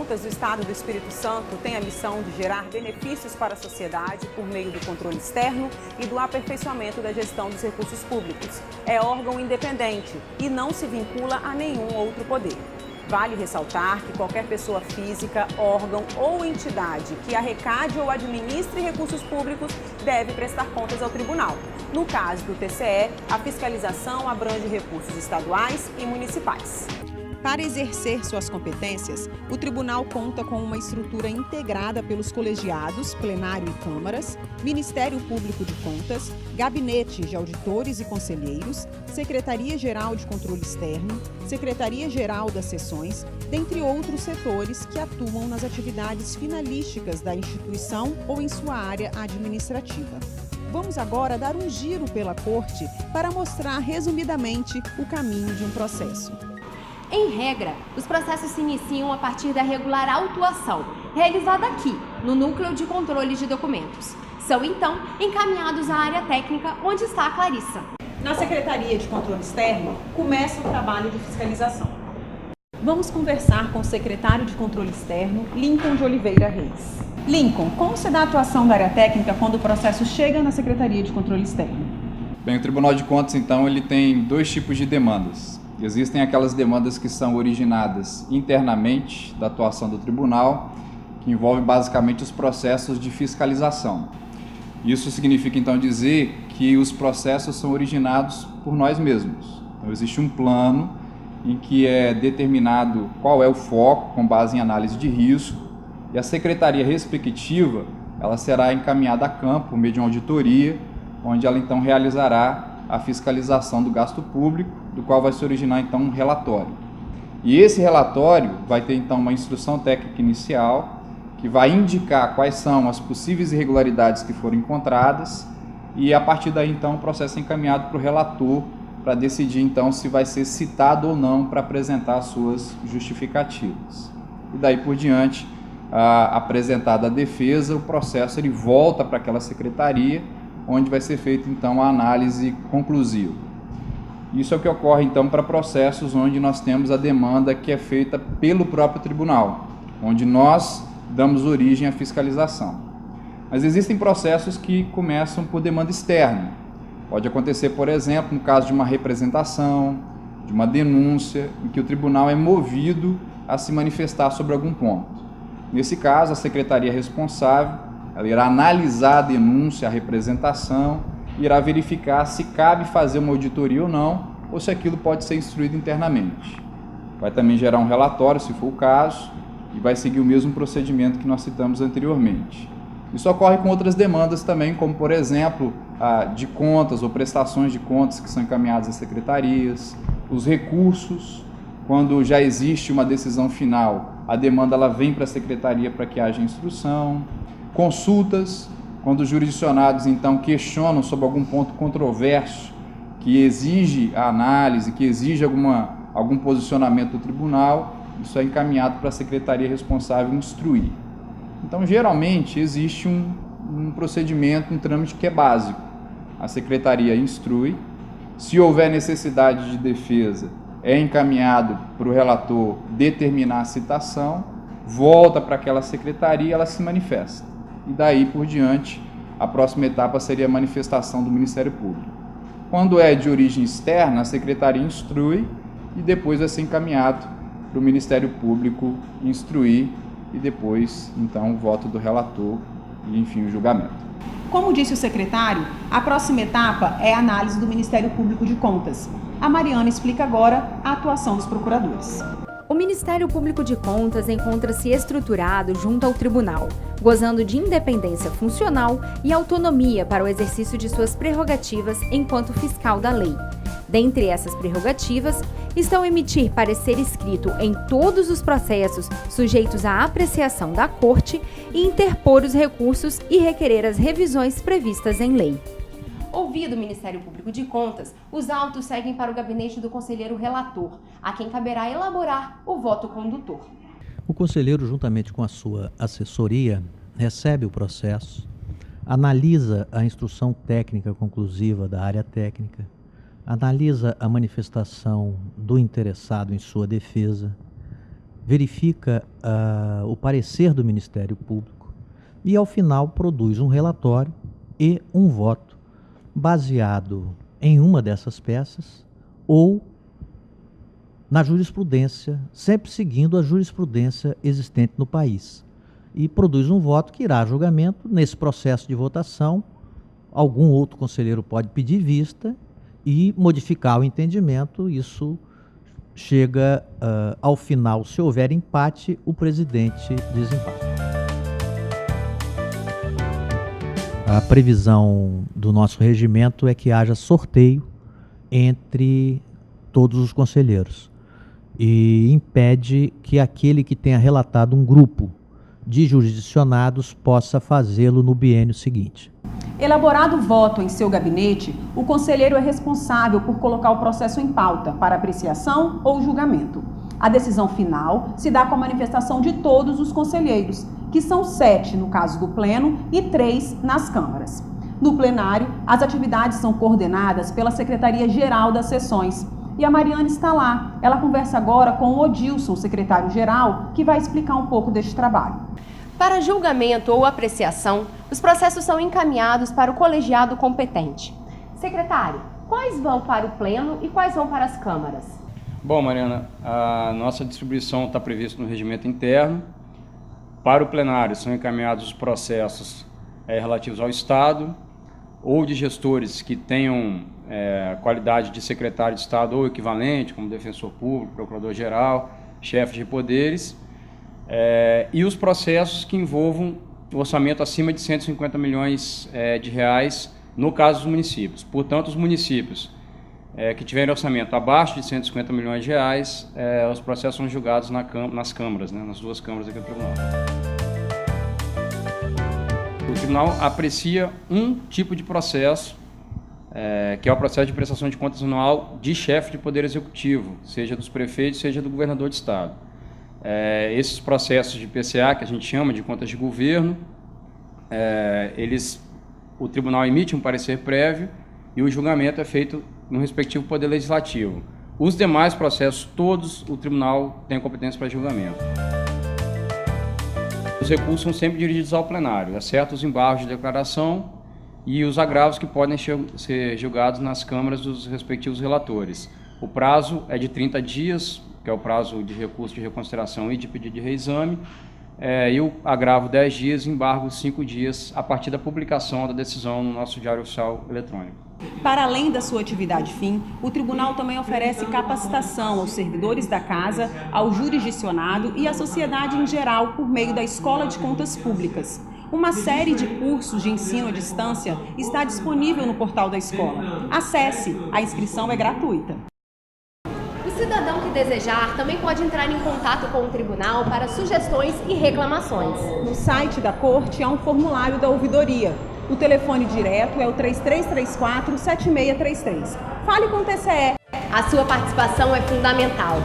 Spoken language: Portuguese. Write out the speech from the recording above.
Contas do Estado do Espírito Santo tem a missão de gerar benefícios para a sociedade por meio do controle externo e do aperfeiçoamento da gestão dos recursos públicos. É órgão independente e não se vincula a nenhum outro poder. Vale ressaltar que qualquer pessoa física, órgão ou entidade que arrecade ou administre recursos públicos deve prestar contas ao tribunal. No caso do TCE, a fiscalização abrange recursos estaduais e municipais. Para exercer suas competências, o tribunal conta com uma estrutura integrada pelos colegiados, plenário e câmaras, Ministério Público de Contas, gabinete de auditores e conselheiros, Secretaria-Geral de Controle Externo, Secretaria-Geral das Seções, dentre outros setores que atuam nas atividades finalísticas da instituição ou em sua área administrativa. Vamos agora dar um giro pela Corte para mostrar resumidamente o caminho de um processo. Em regra, os processos se iniciam a partir da regular autuação, realizada aqui, no Núcleo de Controle de Documentos. São, então, encaminhados à área técnica, onde está a Clarissa. Na Secretaria de Controle Externo, começa o trabalho de fiscalização. Vamos conversar com o secretário de Controle Externo, Lincoln de Oliveira Reis. Lincoln, como se dá a atuação da área técnica quando o processo chega na Secretaria de Controle Externo? Bem, o Tribunal de Contas, então, ele tem dois tipos de demandas. Existem aquelas demandas que são originadas internamente da atuação do tribunal, que envolvem basicamente os processos de fiscalização. Isso significa, então, dizer que os processos são originados por nós mesmos. Então, existe um plano em que é determinado qual é o foco, com base em análise de risco, e a secretaria respectiva ela será encaminhada a campo, por meio de uma auditoria, onde ela, então, realizará a fiscalização do gasto público, do qual vai se originar então um relatório. E esse relatório vai ter então uma instrução técnica inicial, que vai indicar quais são as possíveis irregularidades que foram encontradas, e a partir daí então o processo é encaminhado para o relator para decidir então se vai ser citado ou não para apresentar as suas justificativas. E daí por diante, apresentada a defesa, o processo ele volta para aquela secretaria, onde vai ser feita então a análise conclusiva. Isso é o que ocorre então para processos onde nós temos a demanda que é feita pelo próprio tribunal, onde nós damos origem à fiscalização. Mas existem processos que começam por demanda externa. Pode acontecer, por exemplo, no caso de uma representação, de uma denúncia, em que o tribunal é movido a se manifestar sobre algum ponto. Nesse caso, a secretaria responsável ela irá analisar a denúncia, a representação, irá verificar se cabe fazer uma auditoria ou não, ou se aquilo pode ser instruído internamente. Vai também gerar um relatório, se for o caso, e vai seguir o mesmo procedimento que nós citamos anteriormente. Isso ocorre com outras demandas também, como, por exemplo, de contas ou prestações de contas que são encaminhadas às secretarias, os recursos, quando já existe uma decisão final, a demanda ela vem para a secretaria para que haja instrução, consultas, quando os jurisdicionados então questionam sobre algum ponto controverso que exige a análise, que exige algum posicionamento do tribunal, isso é encaminhado para a secretaria responsável instruir. Então, geralmente, existe um procedimento, um trâmite que é básico. A secretaria instrui, se houver necessidade de defesa, é encaminhado para o relator determinar a citação, volta para aquela secretaria e ela se manifesta. E daí por diante, a próxima etapa seria a manifestação do Ministério Público. Quando é de origem externa, a secretaria instrui e depois vai ser encaminhado para o Ministério Público instruir e depois, então, o voto do relator e, enfim, o julgamento. Como disse o secretário, a próxima etapa é a análise do Ministério Público de Contas. A Mariana explica agora a atuação dos procuradores. O Ministério Público de Contas encontra-se estruturado junto ao tribunal, gozando de independência funcional e autonomia para o exercício de suas prerrogativas enquanto fiscal da lei. Dentre essas prerrogativas, estão emitir parecer escrito em todos os processos sujeitos à apreciação da Corte e interpor os recursos e requerer as revisões previstas em lei. Ouvido o Ministério Público de Contas, os autos seguem para o gabinete do conselheiro relator, a quem caberá elaborar o voto condutor. O conselheiro, juntamente com a sua assessoria, recebe o processo, analisa a instrução técnica conclusiva da área técnica, analisa a manifestação do interessado em sua defesa, verifica o parecer do Ministério Público e, ao final, produz um relatório e um voto baseado em uma dessas peças ou na jurisprudência, sempre seguindo a jurisprudência existente no país. E produz um voto que irá a julgamento. Nesse processo de votação, algum outro conselheiro pode pedir vista e modificar o entendimento. Isso chega ao final, se houver empate, o presidente desempata. A previsão do nosso regimento é que haja sorteio entre todos os conselheiros e impede que aquele que tenha relatado um grupo de jurisdicionados possa fazê-lo no biênio seguinte. Elaborado o voto em seu gabinete, o conselheiro é responsável por colocar o processo em pauta para apreciação ou julgamento. A decisão final se dá com a manifestação de todos os conselheiros, que são 7 no caso do Pleno e 3 nas câmaras. No plenário, as atividades são coordenadas pela Secretaria-Geral das Sessões. E a Mariana está lá. Ela conversa agora com o Odilson, secretário-geral, que vai explicar um pouco deste trabalho. Para julgamento ou apreciação, os processos são encaminhados para o colegiado competente. Secretário, quais vão para o Pleno e quais vão para as câmaras? Bom, Mariana, a nossa distribuição está prevista no regimento interno. Para o plenário são encaminhados os processos relativos ao Estado ou de gestores que tenham qualidade de secretário de Estado ou equivalente, como defensor público, procurador-geral, chefe de poderes, e os processos que envolvam o orçamento acima de 150 milhões de reais no caso dos municípios. Portanto, os municípios que tiverem orçamento abaixo de 150 milhões de reais, os processos são julgados nas câmaras, né, nas 2 câmaras aqui do Tribunal. O Tribunal aprecia um tipo de processo, que é o processo de prestação de contas anual de chefe de Poder Executivo, seja dos prefeitos, seja do governador de Estado. Esses processos de PCA, que a gente chama de contas de governo, o Tribunal emite um parecer prévio e o julgamento é feito no respectivo Poder Legislativo. Os demais processos, todos, o Tribunal tem competência para julgamento. Os recursos são sempre dirigidos ao plenário, exceto os embargos de declaração e os agravos que podem ser julgados nas câmaras dos respectivos relatores. O prazo é de 30 dias, que é o prazo de recurso de reconsideração e de pedido de reexame, e o agravo 10 dias, embargo 5 dias, a partir da publicação da decisão no nosso Diário Oficial Eletrônico. Para além da sua atividade fim, o Tribunal também oferece capacitação aos servidores da Casa, ao jurisdicionado e à sociedade em geral por meio da Escola de Contas Públicas. Uma série de cursos de ensino à distância está disponível no portal da escola. Acesse, a inscrição é gratuita. O cidadão que desejar também pode entrar em contato com o Tribunal para sugestões e reclamações. No site da Corte há um formulário da ouvidoria. O telefone direto é o 3334-7633. Fale com o TCE. A sua participação é fundamental.